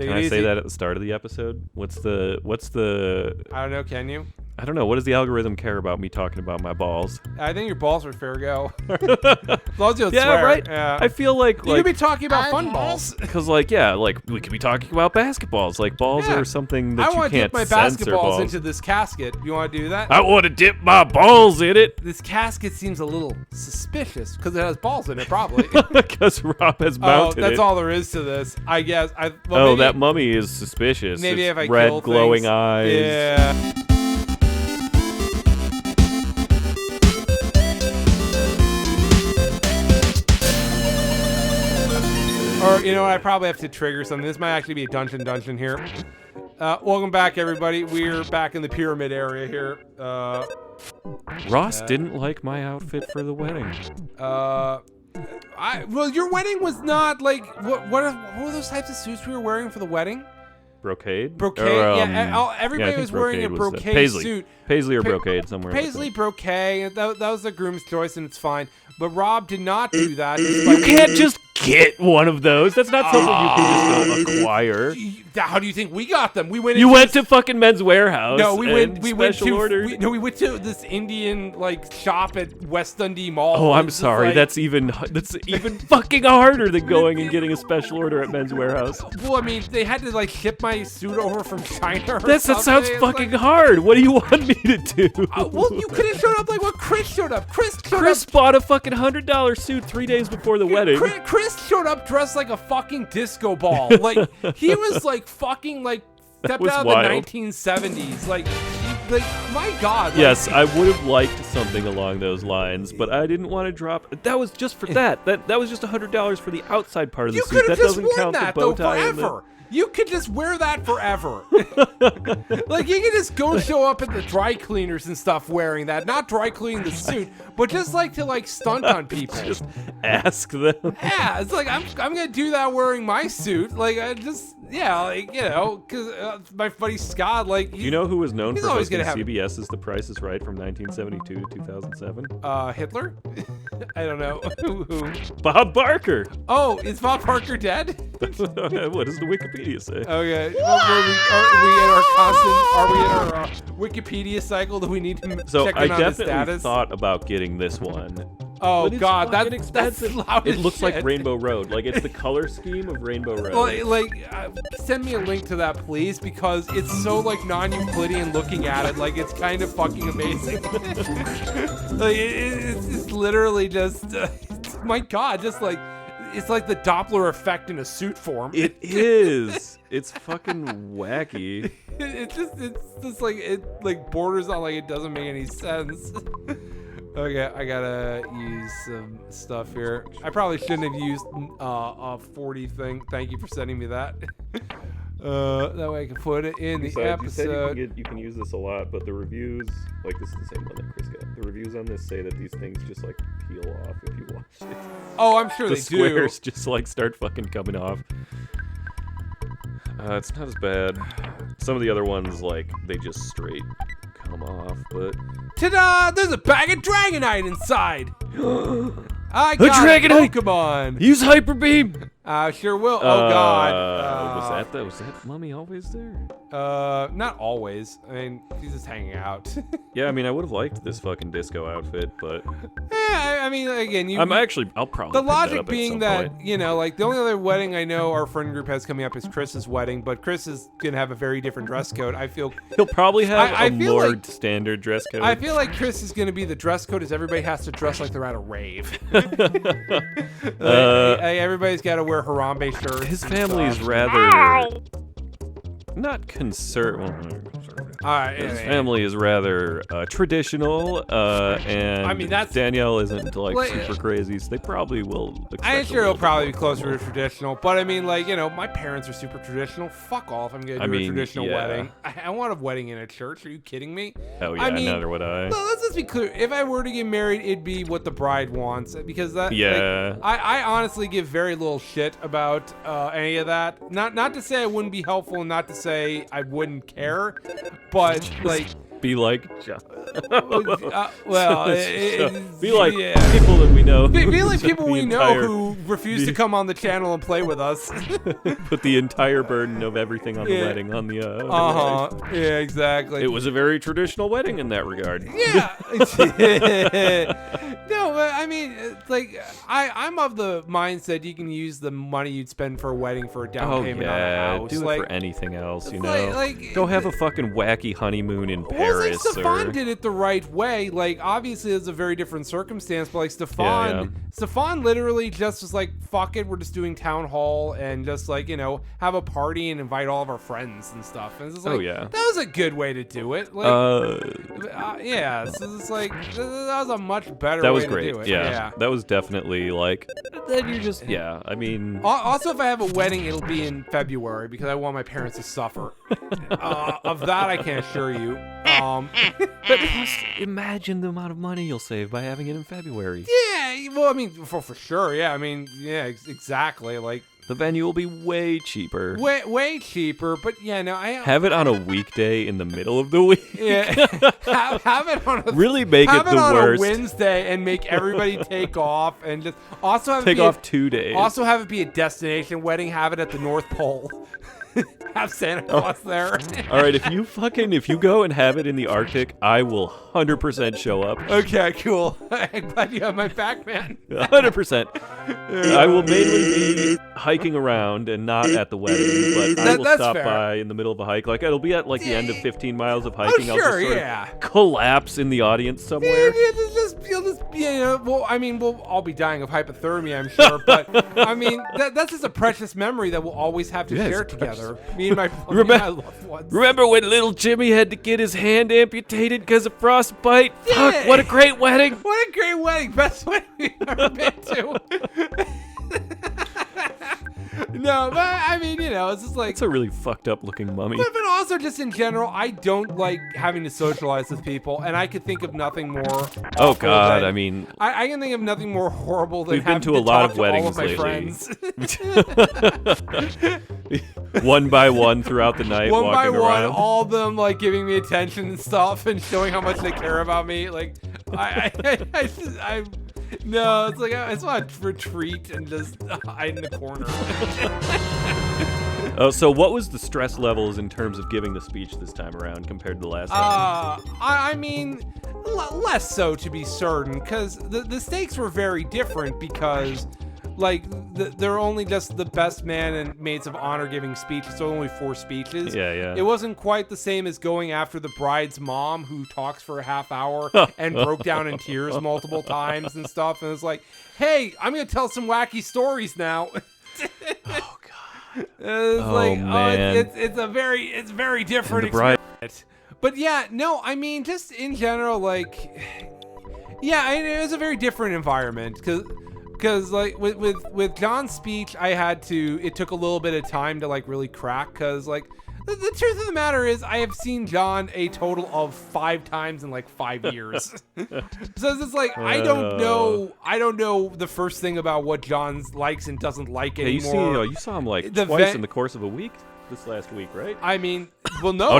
Can I say that at the start of the episode? What's the? I don't know. Can you? I don't know. What does the algorithm care about me talking about my balls? I think your balls are fair go. As long as you don't swear. Right. Yeah. I feel like you could be talking about fun balls. Because we could be talking about basketballs. Like balls are something that you can't censor. I want to dip my basketballs into this casket. You want to do that? I want to dip my balls in it. This casket seems a little suspicious because it has balls in it, probably. Because Rob has mounted it. That's all there is to this, I guess. Maybe, that mummy is suspicious. Maybe it's if I red kill glowing things. eyes. Yeah. Or, I probably have to trigger something. This might actually be a dungeon here. Welcome back, everybody. We're back in the pyramid area here. Ross didn't like my outfit for the wedding. Well, your wedding was not like... What were those types of suits we were wearing for the wedding? Brocade? Everybody was wearing a brocade suit. Paisley or brocade somewhere. Paisley, brocade. That was the groom's choice, and it's fine. But Rob did not do that. You can't just get one of those. That's not something you can just go acquire. How do you think we got them? We went. You went to fucking Men's Warehouse. No, we went to. We went to this Indian shop at West Dundee Mall. Oh, I'm sorry. That's even fucking harder than going and getting a special order at Men's Warehouse. Well, I mean, they had to ship my suit over from China. That sounds fucking hard. What do you want me to do? Well, you could have showed up like what Chris showed up. Chris bought a fucking $100 suit 3 days before the wedding. Chris showed up dressed like a fucking disco ball. He was fucking stepped out of the 1970s. My God. Yes, I would have liked something along those lines, but I didn't want to drop. That was just for that. That was just $100 for the outside part of the suit. That doesn't count the bow tie. Forever. You could just wear that forever. You could just go show up at the dry cleaners and stuff wearing that. Not dry cleaning the suit, but just to stunt on people. Just ask them. Yeah, it's I'm gonna do that wearing my suit. Because my buddy Scott, you know who was known for hosting CBS's The Price is Right from 1972 to 2007? Hitler? I don't know. Who? Bob Barker. Oh, is Bob Barker dead? What does the Wikipedia say? Okay. Are we in our Wikipedia cycle? Do we need to check in on the status? So I definitely thought about getting this one. Oh God, that's expensive. It looks like Rainbow Road. It's the color scheme of Rainbow Road. Send me a link to that, please, because it's so non-Euclidean looking at it. It's kind of fucking amazing. It's literally just, my God, just it's like the Doppler effect in a suit form. It is. It's fucking wacky. It's just it borders on it doesn't make any sense. Okay, I gotta use some stuff here. I probably shouldn't have used a 40 thing. Thank you for sending me that. That way I can put it in the episode. You said you can use this a lot, but the reviews, this is the same one that Chris got. The reviews on this say that these things just peel off if you watch it. Oh, I'm sure the they do. The squares just start fucking coming off. It's not as bad. Some of the other ones, they just straight come off, but... Ta-da! There's a bag of Dragonite inside! I got Dragonite! Pokemon! Use Hyper Beam! Sure will. Oh, God. Was that mummy always there? Not always. I mean, he's just hanging out. Yeah, I mean, I would have liked this fucking disco outfit, but... Yeah, I mean, again, I'll probably the logic being that, the only other wedding I know our friend group has coming up is Chris's wedding, but Chris is going to have a very different dress code. I feel... He'll probably have a more standard dress code. I feel like Chris is going to be the dress code is everybody has to dress like they're at a rave. Everybody's got to wear Harambe shirts. His family is rather... not conservative. His family is rather traditional, and I mean, Danielle isn't super crazy, so they probably will. I'm sure it'll probably be closer to traditional, but I mean, my parents are super traditional. Fuck off! I'm gonna do a traditional wedding. I want a wedding in a church. Are you kidding me? Hell yeah, neither would I. Let's just be clear. If I were to get married, it'd be what the bride wants, because that. Yeah. I honestly give very little shit about any of that. Not to say I wouldn't be helpful, and not to say I wouldn't care, but Be like John. Well, be like yeah. people that we know. Be like people The we know entire- who refuse to come on the channel and play with us. Put the entire burden of everything on the wedding on the. Yeah, exactly. It was a very traditional wedding in that regard. Yeah. No, but I mean, it's like I'm of the mindset you can use the money you'd spend for a wedding for a down payment on a house. Do like, it for anything else, you like- know. like- Go have a fucking wacky honeymoon in Well, Paris. like Stefan or... did it the right way. Like, obviously, it's a very different circumstance, but like Stefan literally just was like, "Fuck it, we're just doing town hall and just like have a party and invite all of our friends and stuff." And it's just like, that was a good way to do it. Like, yeah, so it's like that was a much better. That was way great. To do it. Yeah, that was definitely like. Then you're just I mean. Also, if I have a wedding, it'll be in February because I want my parents to suffer. Of that, I can assure you. But plus, imagine the amount of money you'll save by having it in February. Yeah, well, I mean, for sure. Yeah, I mean, yeah, exactly. Like the venue will be way cheaper. Way cheaper, but yeah, no, I have it on a weekday in the middle of the week. Yeah, have it on a really make it the on worst. A Wednesday and make everybody take off and just also have take off 2 days. Also have it be a destination wedding. Have it at the North Pole. Have Santa Claus there. All right, if you go and have it in the Arctic, I will 100% show up. Okay, cool. I'm glad you have my back, man. 100%. I will mainly be hiking around and not at the wedding, but I will stop by in the middle of a hike. Like it'll be at like the end of 15 miles of hiking. Oh, sure, I'll just sort of collapse in the audience somewhere. You'll just well, I mean, we'll all be dying of hypothermia, I'm sure, but I mean, that's just a precious memory that we'll always have to share together. Me and my loved ones. Remember when little Jimmy had to get his hand amputated because of frostbite? Yeah. Fuck, what a great wedding! What a great wedding! Best wedding we've ever been to. No, but I mean, it's just like... It's a really fucked up looking mummy. But also just in general, I don't like having to socialize with people, and I could think of nothing more... Oh, God, I mean... I can think of nothing more horrible than we've been having to a lot talk of to weddings all of my lately. friends. One by one throughout the night, one walking by one, around. all of them like giving me attention and stuff and showing how much they care about me. Like, no, it's like I just want to retreat and just hide in the corner. Oh, so what was the stress levels in terms of giving the speech this time around compared to the last time? I mean, less so to be certain, because the stakes were very different because, like, they're only just the best man and maids of honor giving speeches, so only 4 speeches. Yeah. It wasn't quite the same as going after the bride's mom who talks for a half hour and broke down in tears multiple times and stuff, and it's like, hey, I'm going to tell some wacky stories now. Oh, God. It's man. It's very different experience. But yeah, no, I mean, just in general, like, yeah, it was a very different environment because like with John's speech, it took a little bit of time to like really crack, because like the truth of the matter is I have seen John a total of 5 times in like 5 years. So it's like I don't know the first thing about what John likes and doesn't like anymore. You saw him like twice in the course of a week this last week, right? I mean, well, no, I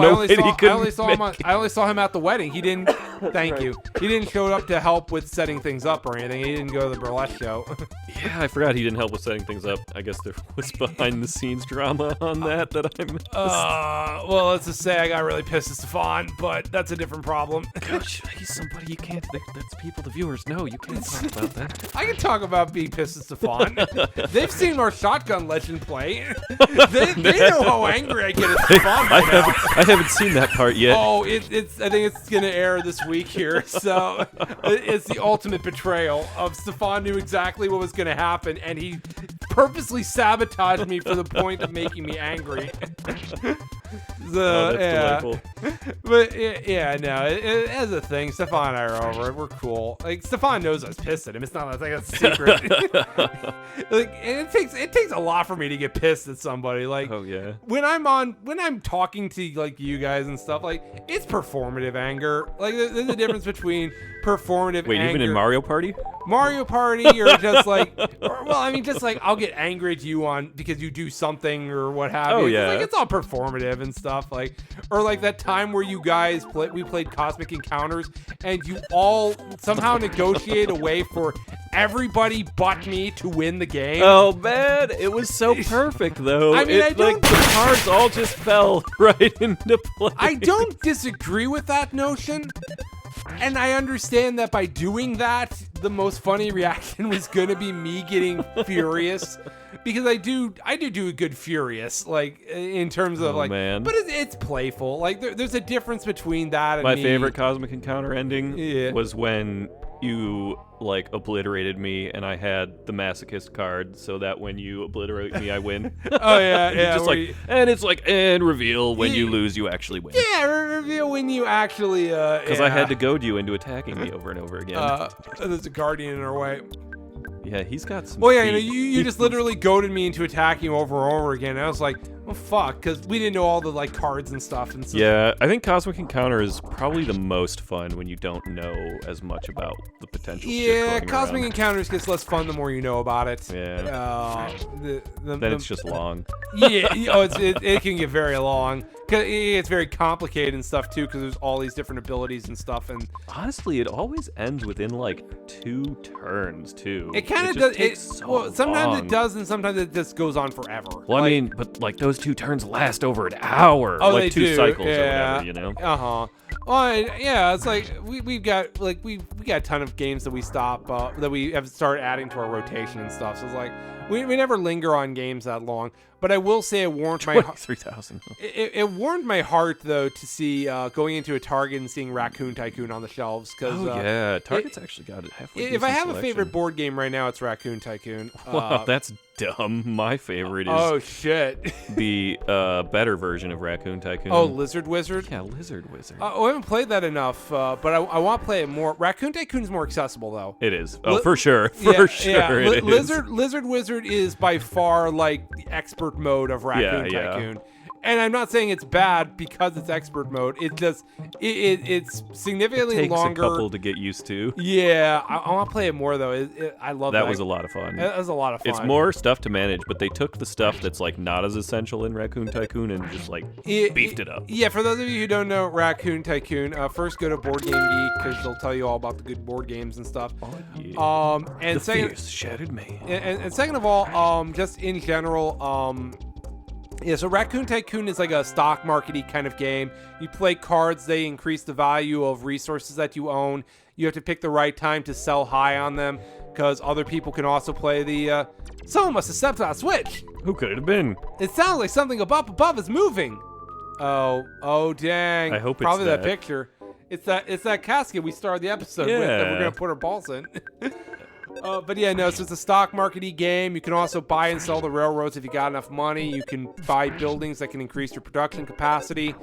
only saw him at the wedding. He didn't. Thank you. He didn't show up to help with setting things up or anything. He didn't go to the burlesque show. Yeah, I forgot he didn't help with setting things up. I guess there was behind the scenes drama on that I missed. Well, let's just say I got really pissed at Stefan, but that's a different problem. Coach, he's somebody you can't. That's people, the viewers. No, you can't talk about that. I can talk about being pissed at Stefan. They've seen our Shotgun Legend play. They know how angry I get at Stefan right now. I haven't seen that part yet. Oh, I think it's gonna air this week here. So it's the ultimate betrayal of Stefan knew exactly what was gonna happen, and he purposely sabotaged me for the point of making me angry. That's delightful. But as a thing, Stefan and I are over it. We're cool. Like, Stefan knows I was pissed at him. It's not like a secret. Like, and it takes a lot for me to get pissed at somebody. Like, oh yeah. When I'm talking to like you guys and stuff, like, it's performative anger. Like, there's a difference between performative anger. Wait, even in Mario Party? Mario Party, or just like, just like I'll get angry at you because you do something or what have you. Oh, yeah. Like, it's all performative and stuff. Like, or like that time where you guys we played Cosmic Encounters and you all somehow negotiate a way for everybody but me to win the game. Oh man, it was so perfect though. I mean, the cards all just fell right into place. I don't disagree with that notion. And I understand that by doing that, the most funny reaction was going to be me getting furious, because I do a good furious, like in terms of man. but it's playful. Like there's a difference between that and my me. favorite Cosmic Encounter ending was when you like obliterated me and I had the masochist card, so that when you obliterate me, I win. Oh yeah, yeah. Just like, and it's like, and reveal when you lose, you actually win. Yeah, reveal when you actually. Because I had to goad you into attacking me over and over again. There's a guardian in our way. Yeah, he's got some. Well, yeah, you just literally goaded me into attacking over and over again. And I was like, well, fuck, because we didn't know all the like cards and stuff. And so, yeah, I think Cosmic Encounter is probably the most fun when you don't know as much about the potential. Yeah, shit Cosmic around. Encounters gets less fun the more you know about it. Yeah. Then it's just long. Yeah, it can get very long. It's very complicated and stuff too, because there's all these different abilities and stuff. And honestly, it always ends within like 2 turns too. It kind of does. Sometimes long. it does, and sometimes it just goes on forever. Well, I mean, but like those 2 turns last over an hour. Oh, like they 2 do. cycles Yeah. or whatever, you know. Well, yeah, it's like we've got like we got a ton of games that we that we have started adding to our rotation and stuff. So it's like we never linger on games that long. But I will say it warmed my 3,000. It warmed my heart though to see going into a Target and seeing Raccoon Tycoon on the shelves. Cause, yeah, Target's actually got it halfway. If I have a favorite board game right now, it's Raccoon Tycoon. Wow, that's dumb. My favorite is oh shit, the better version of Raccoon Tycoon. Oh, Lizard Wizard. Yeah, Lizard Wizard. I haven't played that enough, but I want to play it more. Raccoon Tycoon is more accessible though. It is. Oh, for sure. For sure. Yeah. It is. Lizard Wizard is by far like the expert mode of Raccoon Tycoon. And I'm not saying it's bad because it's expert mode. It just it's significantly takes longer. a couple to get used to. Yeah, I want to play it more though. I love that. That was a lot of fun. That was a lot of fun. It's more stuff to manage, but they took the stuff that's like not as essential in Raccoon Tycoon and just like beefed it up. Yeah, for those of you who don't know Raccoon Tycoon, first go to Board Game Geek because they'll tell you all about the good board games and stuff. Oh, yeah. And the second, fierce shattered man. And second of all, just in general, yeah, so Raccoon Tycoon is like a stock market-y kind of game. You play cards, they increase the value of resources that you own. You have to pick the right time to sell high on them, because other people can also play the, someone must have stepped on a switch. Who could it have been? It sounds like something above is moving. Oh dang. I hope it's probably that that. picture. It's that casket we started the episode with that we're Yeah. gonna put our balls in. But yeah, no, so it's a stock market-y game. You can also buy and sell the railroads if you got enough money. You can buy buildings that can increase your production capacity.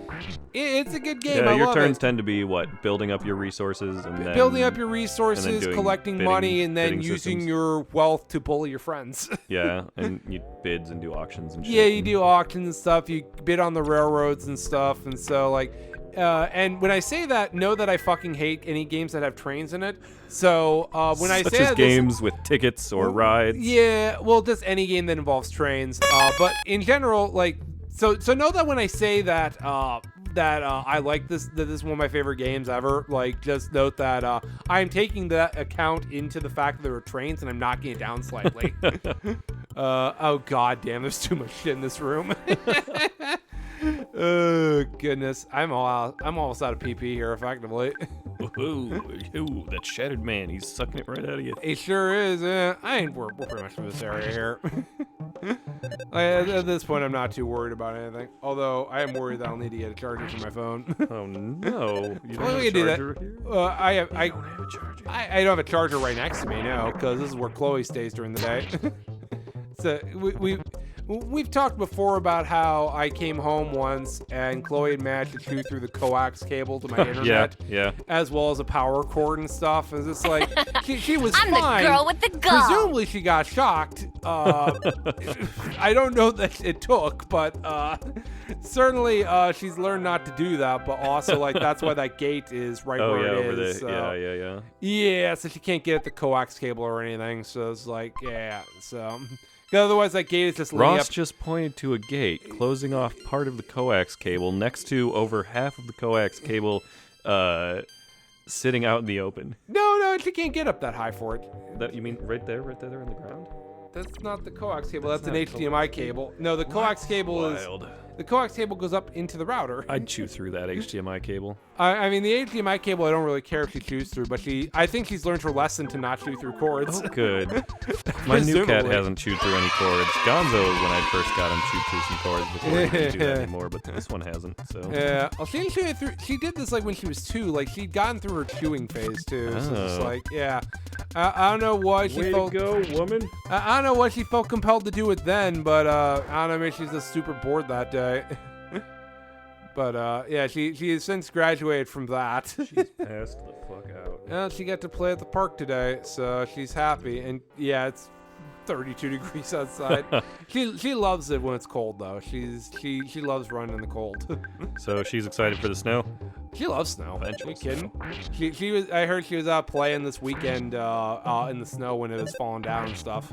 It's a good game. Yeah, I your love turns it. tend to be what? Building up your resources and then Building up your resources, doing collecting bidding- money, and then bidding using systems. your wealth to bully your friends. Yeah, and you bids and do auctions and shit. Yeah, you do auctions and stuff. You bid on the railroads and stuff. And so, like, and when I say that, know that I fucking hate any games that have trains in it. So when I Such say as that games with tickets or rides. yeah, well, just any game that involves trains. But in general, like, so know that when I say that I like this, that this is one of my favorite games ever. Like, just note that I'm taking that account into the fact that there are trains, and I'm knocking it down slightly. Oh god damn, there's too much shit in this room. Oh goodness, I'm almost out of PP here, effectively. Ooh, that shattered man, he's sucking it right out of you. It sure is. We're pretty much in this area here. At this point, I'm not too worried about anything. Although I am worried that I'll need to get a charger for my phone. Oh no, you don't Well, have we a can do that. charger here? I don't have a charger. don't have a charger right next to me now, because this is where Chloe stays during the day. So we've talked before about how I came home once and Chloe had managed to chew through the coax cable to my internet, yeah. as well as a power cord and stuff. And it's like she was I'm fine. the girl with the gun. Presumably she got shocked. I don't know that it took, but certainly she's learned not to do that. But also, like, that's why that gate is right where it over is. there. Yeah. Yeah, so she can't get at the coax cable or anything. So it's like, yeah. So Otherwise, that gate is just leading Ross up. just pointed to a gate, closing off part of the coax cable next to over half of the coax cable sitting out in the open. No, she can't get up that high for it. That you mean right there on the ground? That's not the coax cable. That's an HDMI cable. No, the coax cable is... Wild. The coax cable goes up into the router. I'd chew through that HDMI cable. I mean, the HDMI cable, I don't really care if she chews through, but I think she's learned her lesson to not chew through cords. Oh, good. My new cat hasn't chewed through any cords. Gonzo, when I first got him, chewed through some cords before he didn't do that anymore, but this one hasn't. So yeah, well, she did this like when she was 2. Like she'd gotten through her chewing phase too. So it's like, yeah, I don't know why she felt. Way to go, woman. I don't know why she felt compelled to do it then, but I don't know. Maybe she's just super bored that day. But yeah, she has since graduated from that. She's passed the fuck out. Yeah, she got to play at the park today, so she's happy. And yeah, it's 32 degrees outside. she loves it when it's cold though. She loves running in the cold. So she's excited for the snow. She loves snow. Eventual Are you kidding? She was. I heard she was out playing this weekend in the snow when it was falling down and stuff.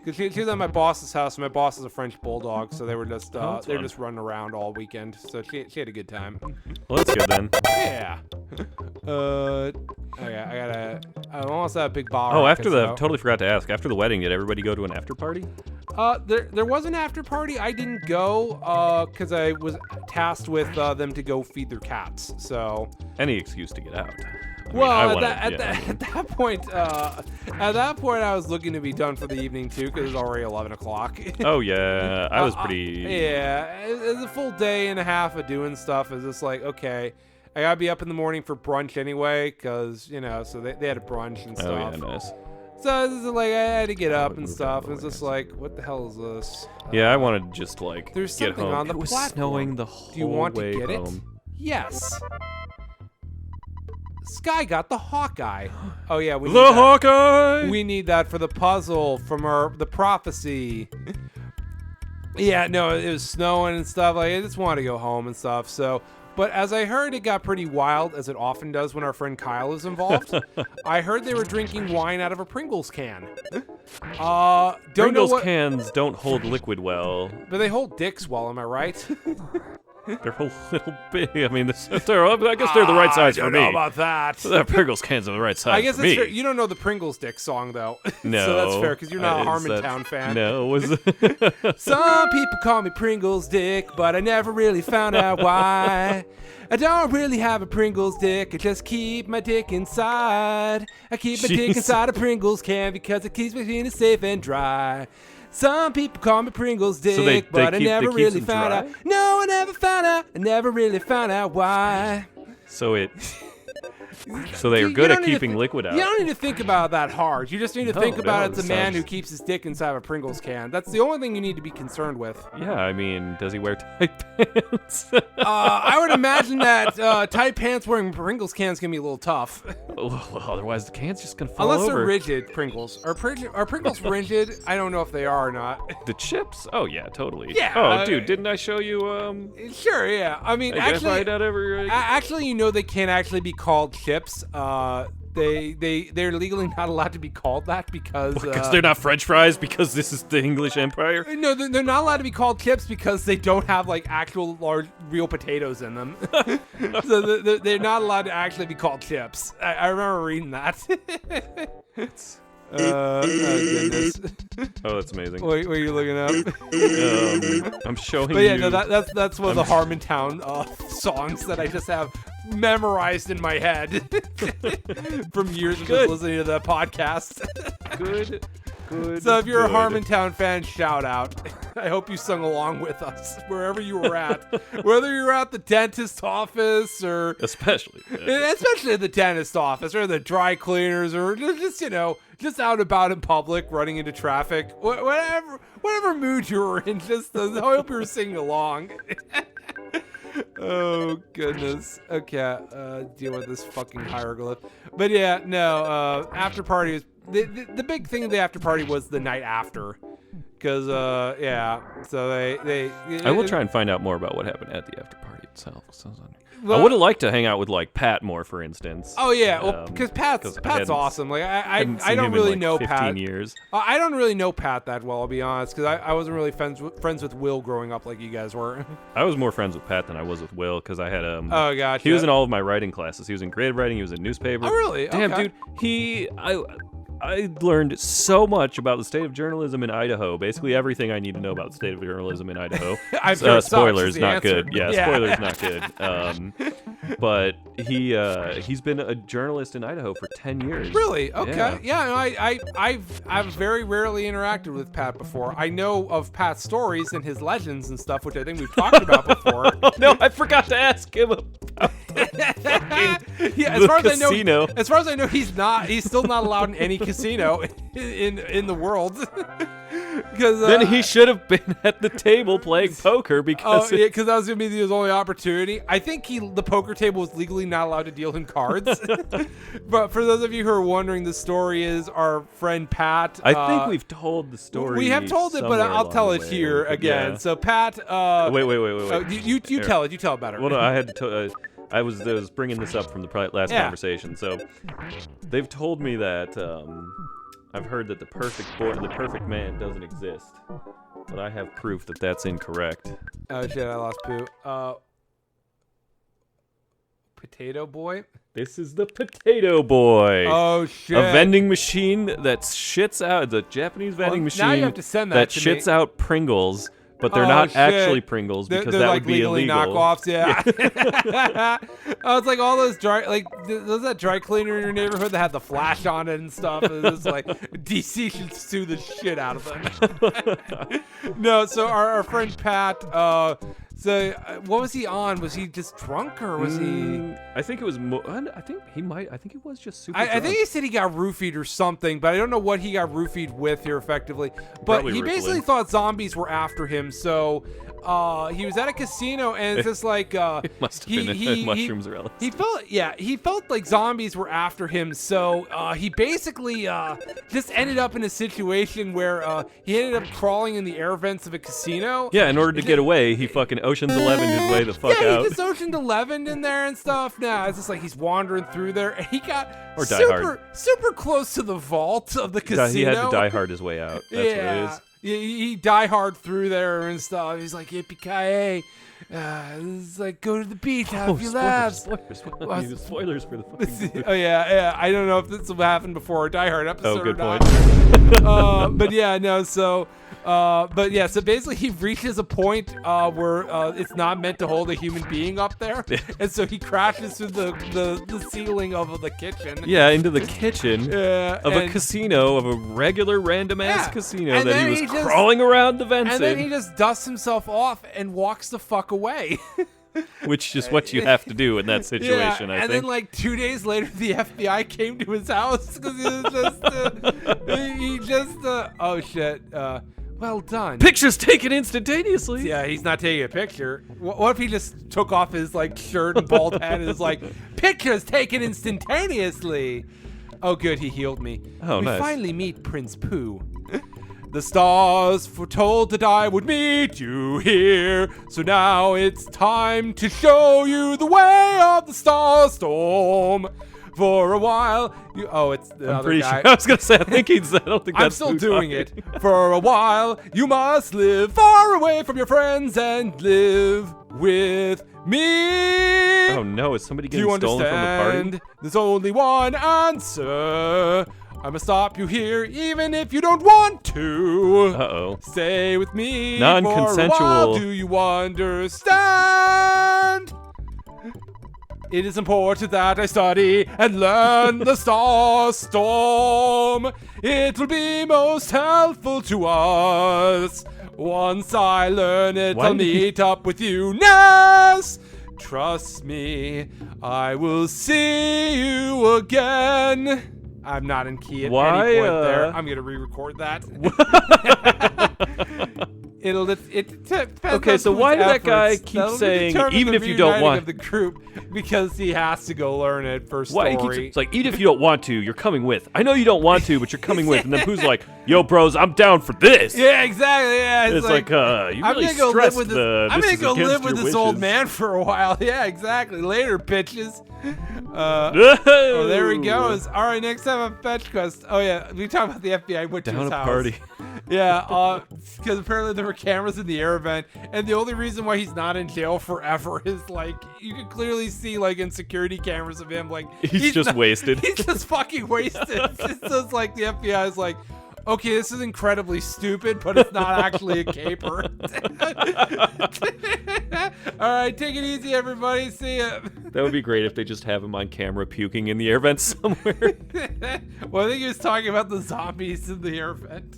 Cause she was at my boss's house. My boss is a French bulldog, so they were just just running around all weekend. So she had a good time. Well, that's good then. Yeah. Okay, I almost have a big bar. Oh, totally forgot to ask. After the wedding, did everybody go to an after party? There was an after party. I didn't go because I was tasked with them to go feed their cats. So Any excuse to get out. At that point, I was looking to be done for the evening too, because it's already 11 o'clock. Oh yeah, I was pretty. Yeah, it's a full day and a half of doing stuff. It's just like, okay, I gotta be up in the morning for brunch anyway, because so they had a brunch and stuff. Oh yeah, nice. So it's just like I had to get up and stuff. It's just like, what the hell is this? Yeah, I wanted to just like there's get something home. on the It was platform. snowing the whole way Do you want to get home. it? Yes. Sky got the Hawkeye. Oh yeah, we need The that. Hawkeye. We need that for the puzzle from the prophecy. Yeah, no, it was snowing and stuff. Like I just wanted to go home and stuff. So, but as I heard, it got pretty wild, as it often does when our friend Kyle is involved. I heard they were drinking wine out of a Pringles can. Pringles cans don't hold liquid well. But they hold dicks well. Am I right? They're a little big. I mean, I guess they're the right size for me. I don't know about that. The Pringles cans are the right size. I guess for that's me. fair. You don't know the Pringles Dick song though. No, so that's fair because you're not a Harmontown fan. No, Some people call me Pringles Dick, but I never really found out why. I don't really have a Pringles dick, I just keep my dick inside. I keep my dick inside a Pringles can because it keeps my penis safe and dry. Some people call me Pringles Dick, but I never really found out. No, I never found out. I never really found out why. So they are good at keeping liquid out. You don't need to think about that hard. You just need to think about it's a man who keeps his dick inside a Pringles can. That's the only thing you need to be concerned with. Yeah, I mean, does he wear tight pants? I would imagine that tight pants wearing Pringles cans can be a little tough. Well, otherwise the can's just gonna fall over. Unless they're rigid Pringles. Are Pringles rigid? I don't know if they are or not. The chips? Oh yeah, totally. Yeah. Oh, dude, didn't I show you? Sure, yeah. I mean, actually, they can't actually be called chips. They're legally not allowed to be called that because they're not French fries because this is the English Empire. No, they're not allowed to be called chips because they don't have like actual large real potatoes in them. So they're not allowed to actually be called chips. I remember reading that. Oh goodness. Oh, that's amazing. What are you looking up? I'm showing you. But yeah, no, that's one of the Harmontown songs that I just have memorized in my head from years of just listening to that podcast. Good. So if you're a Harmontown fan, shout out. I hope you sung along with us wherever you were at, whether you're at the dentist office or especially at the dentist office or the dry cleaners or just out about in public, running into traffic, whatever mood you were in. Just I hope you were singing along. Oh goodness. Okay, deal with this fucking hieroglyph. But yeah, no. After party is the big thing of the after party was the night after, because yeah. So they. I will try and find out more about what happened at the after party. itself. Well, I would have liked to hang out with like Pat more, for instance. Oh yeah, well, because Pat's awesome. Like I don't really know 15 Pat. years. I don't really know Pat that well, I'll be honest, because I wasn't really friends with Will growing up like you guys were. I was more friends with Pat than I was with Will because I had Oh gotcha. He was in all of my writing classes. He was in creative writing. He was in newspaper. Oh really? Damn, okay. dude. I learned so much about the state of journalism in Idaho. Basically everything I need to know about the state of journalism in Idaho. I'm sure spoilers, not answer. good. Yeah, spoilers, not good. But he's been a journalist in Idaho for 10 years. Really? Okay. Yeah. No, I've very rarely interacted with Pat before. I know of Pat's stories and his legends and stuff, which I think we've talked about before. No, I forgot to ask him about yeah, as far as I know, he's still not allowed in any casino in the world. Because then he should have been at the table playing poker because because that was gonna be his only opportunity. I think the poker table was legally not allowed to deal him cards. But for those of you who are wondering, the story is our friend Pat. I think we've told the story. We have told it, but I'll tell it here again. Yeah. So Pat. Wait. You tell it. You tell it better. Well, no, I had to. I was bringing this up from the last conversation. So they've told me that I've heard that the perfect man doesn't exist, but I have proof that that's incorrect. Oh shit! I lost poo. Potato Boy. This is the Potato Boy. Oh shit! A vending machine that shits out the Japanese vending machine. Now you have to send that to shits me. out Pringles. But they're not actually Pringles because they're that like would be legally illegal. knockoffs, yeah. Oh, it's like all those was that dry cleaner in your neighborhood that had the flash on it and stuff. It was like DC should sue the shit out of them. No, so our friend Pat. So what was he on? Was he just drunk or was he? I think it was. I think he was just super. I think he said he got roofied or something, but I don't know what he got roofied with here effectively. But Probably he basically Ritalin. thought zombies were after him. So he was at a casino and it's just like it must have been mushrooms or else. He felt like zombies were after him. So he basically just ended up in a situation where he ended up crawling in the air vents of a casino. Yeah, in order to get away, he fucking Ocean's 11 his way the fuck out. He just Ocean's 11 in there and stuff. Now it's just like he's wandering through there, and he got Or Die Hard. super close to the vault of the casino. He had to die hard his way out. That's what it is. Yeah, he die hard through there and stuff. He's like, yippee-ki-yay. It's like, go to the beach, have your laughs. Spoilers for the fucking Oh, yeah. I don't know if this will happen before a Die Hard episode Oh, good or point. not. But yeah, no, so... so basically he reaches a point where it's not meant to hold a human being up there, and so he crashes through the ceiling of the kitchen. Yeah, into the kitchen of a and- casino, of a regular random-ass casino And that then he was he just- crawling around the vents And then in, he just dusts himself off and walks the fuck away. which is what you have to do in that situation, I and think. then like 2 days later, the FBI came to his house because he was just oh shit. Well done. Pictures taken instantaneously. Yeah, he's not taking a picture. What if he just took off his like shirt and bald head and is like, pictures taken instantaneously? Oh, good, he healed me. Oh, we nice. finally meet Prince Pooh. The stars foretold that I would meet you here. So now it's time to show you the way of the star storm. For a while, it's the I'm other pretty guy. sure. I was gonna say, I don't think I'm that's still Pooh doing talking. it. For a while, you must live far away from your friends and live with me. Oh no, is somebody Do getting you stolen from the understand? party? There's only one answer. I must stop you here, even if you don't want to. Uh-oh. Stay with me Non-consensual. for a while. Do you understand? It is important that I study and learn the star storm. It will be most helpful to us. Once I learn it, I'll meet up with you, Ness. Trust me, I will see you again. I'm not in key at any point there. I'm going to re-record that. It depends Okay, on so whose why did that guy efforts. keep That'll saying, determine even the if you don't reuniting want- of the group, because he has to go learn it for Why story. it's like, even if you don't want to, you're coming with. I know you don't want to, but you're coming with. And then Pooh's like, yo, bros, I'm down for this. Yeah, exactly. Yeah, It's like, you I'm really gonna go live stressed with this. the. I'm this gonna is go live against with your this old wishes. man for a while. Yeah, exactly. Later, bitches. Oh, there he goes. All right, next time on Fetch Quest. Oh yeah, we talk about the FBI went to Down his a house. party. Yeah, because apparently there were cameras in the air vent, and the only reason why he's not in jail forever is like you can clearly see like in security cameras of him like He's just wasted. He's just fucking wasted. It's just like the FBI is like, okay, this is incredibly stupid, but it's not actually a caper. All right, take it easy, everybody. See ya. That would be great if they just have him on camera puking in the air vent somewhere. Well, I think he was talking about the zombies in the air vent.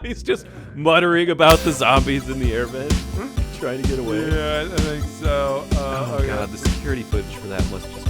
He's just muttering about the zombies in the air vent, trying to get away. Yeah, I think so. Oh okay. god, the security footage for that must just